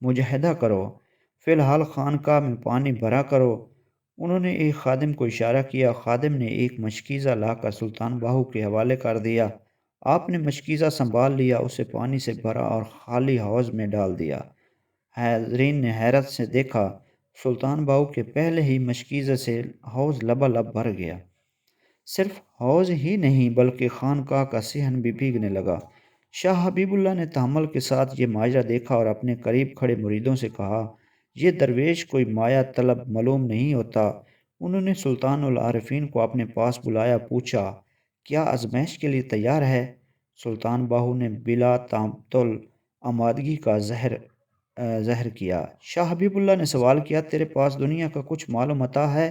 مجاہدہ کرو، فی الحال خانقاہ میں پانی بھرا کرو۔ انہوں نے ایک خادم کو اشارہ کیا، خادم نے ایک مشکیزہ لا کر سلطان باہو کے حوالے کر دیا۔ آپ نے مشکیزہ سنبھال لیا، اسے پانی سے بھرا اور خالی حوض میں ڈال دیا۔ حاضرین نے حیرت سے دیکھا، سلطان باہو کے پہلے ہی مشکیزہ سے حوض لبالب بھر گیا۔ صرف حوض ہی نہیں بلکہ خانقاہ کا صحن بھی بھیگنے لگا۔ شاہ حبیب اللہ نے تحمل کے ساتھ یہ ماجرا دیکھا اور اپنے قریب کھڑے مریدوں سے کہا، یہ درویش کوئی مایا طلب معلوم نہیں ہوتا۔ انہوں نے سلطان العارفین کو اپنے پاس بلایا، پوچھا، کیا آزمائش کے لیے تیار ہے؟ سلطان باہو نے بلا تعطل آمادگی کا ظاہر کیا۔ شاہ حبیب اللہ نے سوال کیا، تیرے پاس دنیا کا کچھ مال و متاع ہے؟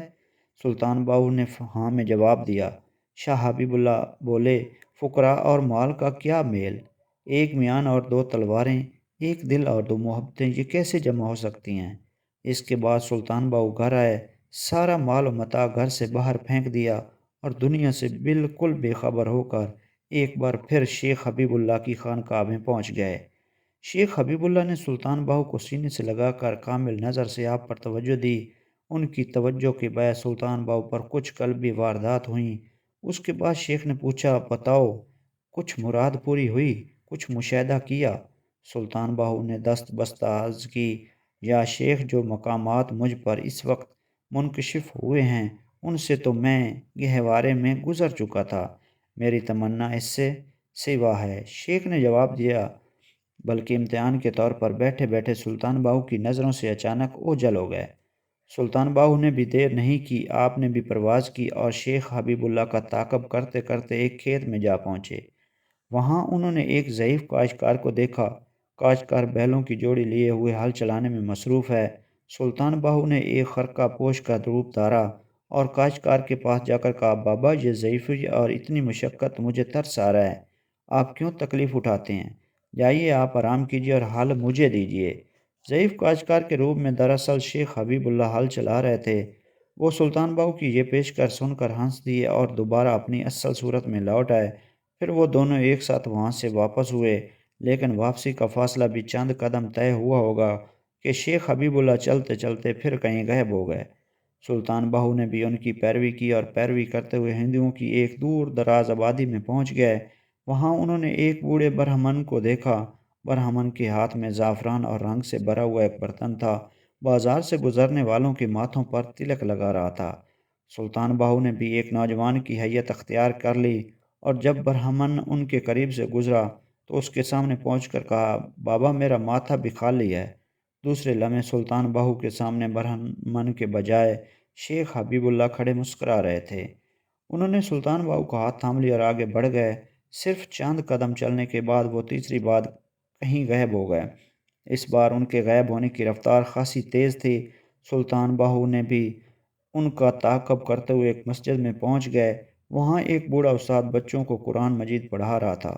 سلطان باہو نے ہاں میں جواب دیا۔ شاہ حبیب اللہ بولے، فقراء اور مال کا کیا میل؟ ایک میان اور دو تلواریں، ایک دل اور دو محبتیں، یہ کیسے جمع ہو سکتی ہیں؟ اس کے بعد سلطان باہو گھر آئے، سارا مال و متاع گھر سے باہر پھینک دیا اور دنیا سے بالکل بے خبر ہو کر ایک بار پھر شیخ حبیب اللہ کی خانقاہ میں پہنچ گئے۔ شیخ حبیب اللہ نے سلطان باہو کو سینے سے لگا کر کامل نظر سے آپ پر توجہ دی۔ ان کی توجہ کے باعث سلطان باہو پر کچھ قلبی واردات ہوئیں۔ اس کے بعد شیخ نے پوچھا، بتاؤ، کچھ مراد پوری ہوئی، کچھ مشاہدہ کیا؟ سلطان باہو نے دست بستہ عرض کی، یا شیخ، جو مقامات مجھ پر اس وقت منکشف ہوئے ہیں ان سے تو میں گہوارے میں گزر چکا تھا، میری تمنا اس سے سوا ہے۔ شیخ نے جواب دیا، بلکہ امتحان کے طور پر بیٹھے بیٹھے سلطان باہو کی نظروں سے اچانک اوجھل ہو گئے۔ سلطان باہو نے بھی دیر نہیں کی، آپ نے بھی پرواز کی اور شیخ حبیب اللہ کا تعاقب کرتے کرتے ایک کھیت میں جا پہنچے۔ وہاں انہوں نے ایک ضعیف کاشتکار کو دیکھا۔ کاشتکار بیلوں کی جوڑی لیے ہوئے ہل چلانے میں مصروف ہے۔ سلطان باہو نے ایک خرقہ پوش کا روپ دھارا اور کاشتکار کے پاس جا کر کہا، بابا، یہ ضعیفی اور اتنی مشقت، مجھے ترس آ رہا ہے، آپ کیوں تکلیف اٹھاتے ہیں؟ جائیے، آپ آرام کیجیے اور حل مجھے دیجیے۔ ضعیف کاشتکار کے روپ میں دراصل شیخ حبیب اللہ ہل چلا رہے تھے۔ وہ سلطان باہو کی یہ پیشکش سن کر ہنس دیے اور دوبارہ اپنی اصل صورت میں لوٹ آئے۔ پھر وہ دونوں ایک ساتھ وہاں سے واپس ہوئے، لیکن واپسی کا فاصلہ بھی چند قدم طے ہوا ہوگا کہ شیخ حبیب اللہ چلتے چلتے پھر کہیں غائب ہو گئے۔ سلطان باہو نے بھی ان کی پیروی کی اور پیروی کرتے ہوئے ہندوؤں کی ایک دور دراز آبادی میں پہنچ گئے۔ وہاں انہوں نے ایک بوڑھے برہمن کو دیکھا۔ برہمن کے ہاتھ میں زعفران اور رنگ سے بھرا ہوا ایک برتن تھا، بازار سے گزرنے والوں کے ماتھوں پر تلک لگا رہا تھا۔ سلطان باہو نے بھی ایک نوجوان کی حیت اختیار کر لی اور جب برہمن ان کے قریب سے گزرا تو اس کے سامنے پہنچ کر کہا، بابا، میرا ماتھا بھی خالی ہے۔ دوسرے لمحے سلطان باہو کے سامنے برہمن کے بجائے شیخ حبیب اللہ کھڑے مسکرا رہے تھے۔ انہوں نے سلطان باہو کا ہاتھ تھام لیا اور آگے بڑھ گئے۔ صرف چند قدم چلنے کے بعد وہ تیسری بار کہیں غائب ہو گئے۔ اس بار ان کے غائب ہونے کی رفتار خاصی تیز تھی۔ سلطان باہو نے بھی ان کا تعاقب کرتے ہوئے ایک مسجد میں پہنچ گئے۔ وہاں ایک بوڑھا استاد بچوں کو قرآن مجید پڑھا رہا تھا۔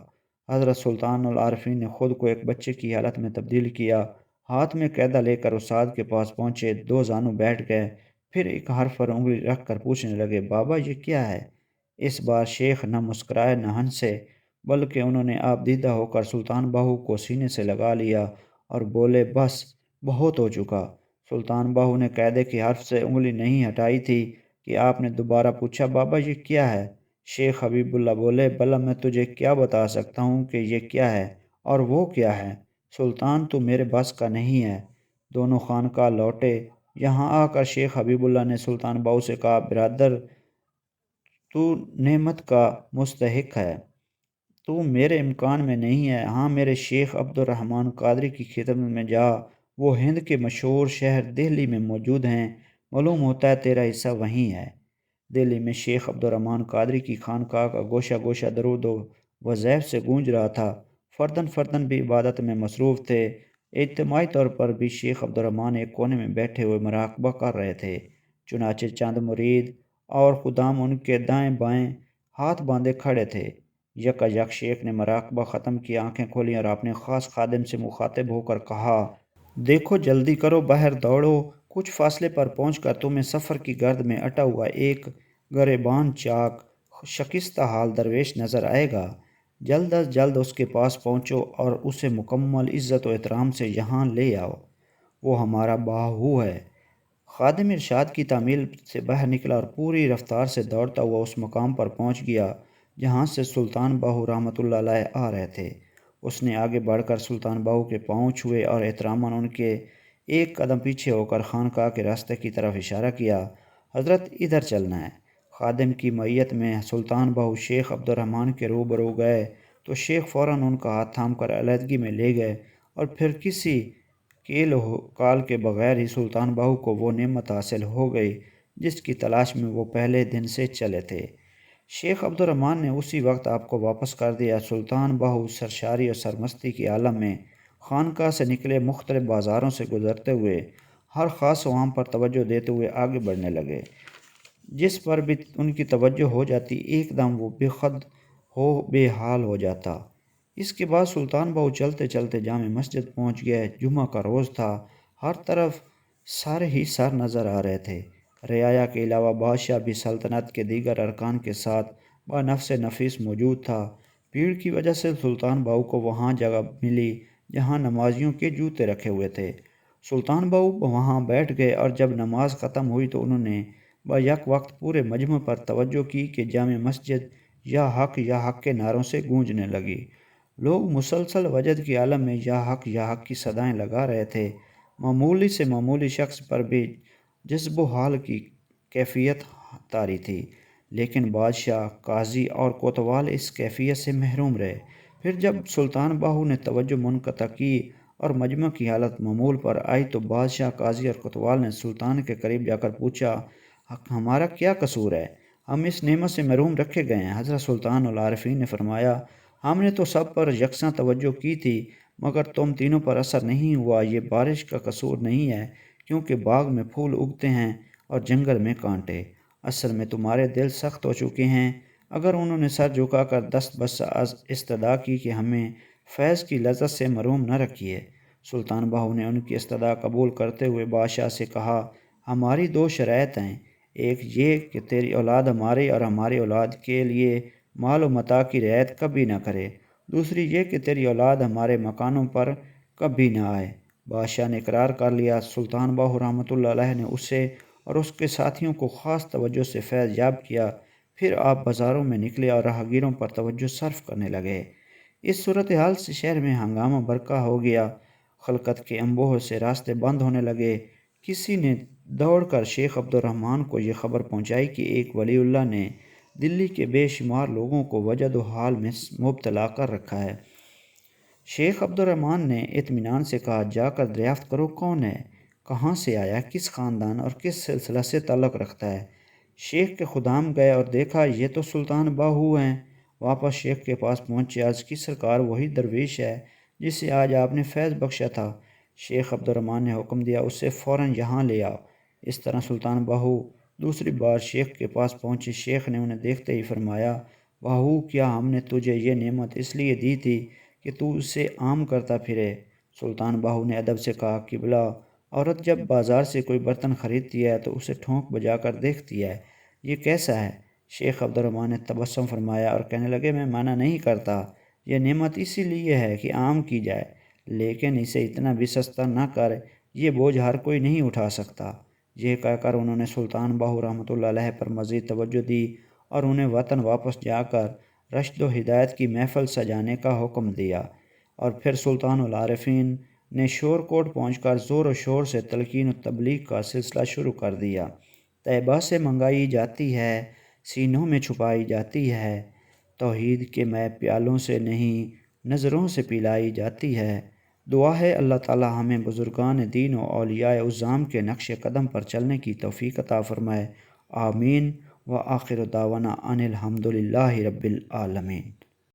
حضرت سلطان العارفین نے خود کو ایک بچے کی حالت میں تبدیل کیا، ہاتھ میں قیدہ لے کر استاد کے پاس پہنچے، دو زانوں بیٹھ گئے، پھر ایک حرف پر انگلی رکھ کر پوچھنے لگے، بابا، یہ کیا ہے؟ اس بار شیخ نہ مسکرائے نہ ہنسے، بلکہ انہوں نے آپ دیدہ ہو کر سلطان باہو کو سینے سے لگا لیا اور بولے، بس بہت ہو چکا۔ سلطان باہو نے قیدے کے حرف سے انگلی نہیں ہٹائی تھی کہ آپ نے دوبارہ پوچھا، بابا، یہ کیا ہے؟ شیخ حبیب اللہ بولے، بھلا میں تجھے کیا بتا سکتا ہوں کہ یہ کیا ہے اور وہ کیا ہے؟ سلطان، تو میرے بس کا نہیں ہے۔ دونوں خانقاہ لوٹے۔ یہاں آ کر شیخ حبیب اللہ نے سلطان باہو سے کہا، برادر، تو نعمت کا مستحق ہے، تو میرے امکان میں نہیں ہے۔ ہاں، میرے شیخ عبد الرحمن قادری کی خدمت میں جا، وہ ہند کے مشہور شہر دہلی میں موجود ہیں، معلوم ہوتا ہے تیرا حصہ وہیں ہے۔ دہلی میں شیخ عبد الرحمن قادری کی خانقاہ کا گوشہ گوشہ درود و وظائف سے گونج رہا تھا۔ فرداً فرداً بھی عبادت میں مصروف تھے۔ اجتماعی طور پر بھی شیخ عبد الرحمن ایک کونے میں بیٹھے ہوئے مراقبہ کر رہے تھے۔ چنانچہ چند مرید اور خدام ان کے دائیں بائیں ہاتھ باندھے کھڑے تھے۔ یکا یک شیخ نے مراقبہ ختم کیا، آنکھیں کھولیں اور اپنے خاص خادم سے مخاطب ہو کر کہا، دیکھو، جلدی کرو، باہر دوڑو، کچھ فاصلے پر پہنچ کر تمہیں سفر کی گرد میں اٹا ہوا ایک گریباں چاک شکستہ حال درویش نظر آئے گا۔ جلد از جلد اس کے پاس پہنچو اور اسے مکمل عزت و احترام سے یہاں لے آؤ۔ وہ ہمارا باہو ہے۔ خادم ارشاد کی تعمیل سے باہر نکلا اور پوری رفتار سے دوڑتا ہوا اس مقام پر پہنچ گیا جہاں سے سلطان باہو رحمۃ اللہ علیہ آ رہے تھے۔ اس نے آگے بڑھ کر سلطان باہو کے پاؤں چھوئے اور احتراماً ان کے ایک قدم پیچھے ہو کر خانقاہ کے راستے کی طرف اشارہ کیا۔ حضرت ادھر چلنا ہے۔ خادم کی معیت میں سلطان باہو شیخ عبد الرحمن کے روبرو گئے تو شیخ فوراً ان کا ہاتھ تھام کر علیحدگی میں لے گئے اور پھر کسی کیل کال کے بغیر ہی سلطان باہو کو وہ نعمت حاصل ہو گئی جس کی تلاش میں وہ پہلے دن سے چلے تھے۔ شیخ عبد الرحمن نے اسی وقت آپ کو واپس کر دیا۔ سلطان باہو سرشاری اور سرمستی کی عالم میں خانقاہ سے نکلے، مختلف بازاروں سے گزرتے ہوئے ہر خاص و عام پر توجہ دیتے ہوئے آگے بڑھنے لگے۔ جس پر بھی ان کی توجہ ہو جاتی ایک دم وہ بے خود ہو بے حال ہو جاتا۔ اس کے بعد سلطان باہو چلتے چلتے جامع مسجد پہنچ گئے۔ جمعہ کا روز تھا، ہر طرف سر ہی سر نظر آ رہے تھے۔ رعایا کے علاوہ بادشاہ بھی سلطنت کے دیگر ارکان کے ساتھ بنفس نفیس موجود تھا۔ بھیڑ کی وجہ سے سلطان باہو کو وہاں جگہ ملی جہاں نمازیوں کے جوتے رکھے ہوئے تھے۔ سلطان باہو وہاں بیٹھ گئے اور جب نماز ختم ہوئی تو انہوں نے بیک وقت پورے مجمع پر توجہ کی کہ جامع مسجد یا حق کے نعروں سے گونجنے لگی۔ لوگ مسلسل وجد کی عالم میں یا حق کی صدائیں لگا رہے تھے۔ معمولی سے معمولی شخص پر بھی جذب و حال کی کیفیت طاری تھی، لیکن بادشاہ، قاضی اور کوتوال اس کیفیت سے محروم رہے۔ پھر جب سلطان باہو نے توجہ منقطع کی اور مجمع کی حالت معمول پر آئی تو بادشاہ، قاضی اور کوتوال نے سلطان کے قریب جا کر پوچھا، ہمارا کیا قصور ہے؟ ہم اس نعمت سے محروم رکھے گئے ہیں۔ حضرت سلطان العارفین نے فرمایا، ہم نے تو سب پر یکساں توجہ کی تھی مگر تم تینوں پر اثر نہیں ہوا۔ یہ بارش کا قصور نہیں ہے کیونکہ باغ میں پھول اگتے ہیں اور جنگل میں کانٹے۔ اصل میں تمہارے دل سخت ہو چکے ہیں۔ اگر انہوں نے سر جھکا کر دست بس استدعا کی کہ ہمیں فیض کی لذت سے محروم نہ رکھیے۔ سلطان باہو نے ان کی استدعا قبول کرتے ہوئے بادشاہ سے کہا، ہماری دو شرائط ہیں، ایک یہ کہ تیری اولاد ہماری اور ہماری اولاد کے لیے مال و متاع کی رعایت کبھی نہ کرے، دوسری یہ کہ تیری اولاد ہمارے مکانوں پر کبھی نہ آئے۔ بادشاہ نے اقرار کر لیا۔ سلطان باہو رحمۃ اللہ علیہ نے اسے اور اس کے ساتھیوں کو خاص توجہ سے فیض یاب کیا۔ پھر آپ بازاروں میں نکلے اور راہگیروں پر توجہ صرف کرنے لگے۔ اس صورتحال سے شہر میں ہنگامہ برپا ہو گیا۔ خلقت کے انبوہ سے راستے بند ہونے لگے۔ کسی نے دوڑ کر شیخ عبد الرحمن کو یہ خبر پہنچائی کہ ایک ولی اللہ نے دلی کے بے شمار لوگوں کو وجد و حال میں مبتلا کر رکھا ہے۔ شیخ عبد الرحمن نے اطمینان سے کہا، جا کر دریافت کرو کون ہے، کہاں سے آیا، کس خاندان اور کس سلسلہ سے تعلق رکھتا ہے۔ شیخ کے خدام گئے اور دیکھا یہ تو سلطان باہو ہیں۔ واپس شیخ کے پاس پہنچے، عرض کی سرکار وہی درویش ہے جسے آج آپ نے فیض بخشا تھا۔ شیخ عبد الرحمن نے حکم دیا، اسے فوراً یہاں لے آؤ۔ اس طرح سلطان باہو دوسری بار شیخ کے پاس پہنچے۔ شیخ نے انہیں دیکھتے ہی فرمایا، باہو، کیا ہم نے تجھے یہ نعمت اس لیے دی تھی کہ تو اسے عام کرتا پھرے؟ سلطان باہو نے ادب سے کہا، قبلہ، عورت جب بازار سے کوئی برتن خریدتی ہے تو اسے ٹھونک بجا کر دیکھتی ہے، یہ کیسا ہے؟ شیخ عبد الرحمن نے تبسم فرمایا اور کہنے لگے، میں منع نہیں کرتا، یہ نعمت اسی لیے ہے کہ عام کی جائے، لیکن اسے اتنا بھی سستا نہ کر، یہ بوجھ ہر کوئی نہیں اٹھا سکتا۔ یہ کہہ کر انہوں نے سلطان باہو رحمۃ اللہ علیہ پر مزید توجہ دی اور انہیں وطن واپس جا کر رشد و ہدایت کی محفل سجانے کا حکم دیا۔ اور پھر سلطان العارفین نے شور کوٹ پہنچ کر زور و شور سے تلقین و تبلیغ کا سلسلہ شروع کر دیا۔ طیبہ سے منگائی جاتی ہے، سینوں میں چھپائی جاتی ہے، توحید کے مے پیالوں سے نہیں نظروں سے پلائی جاتی ہے۔ دعا ہے اللہ تعالی ہمیں بزرگان دین و اولیاء عظام کے نقش قدم پر چلنے کی توفیق عطا فرمائے۔ آمین۔ وآخر دعوانا ان الحمد للہ رب العالمین۔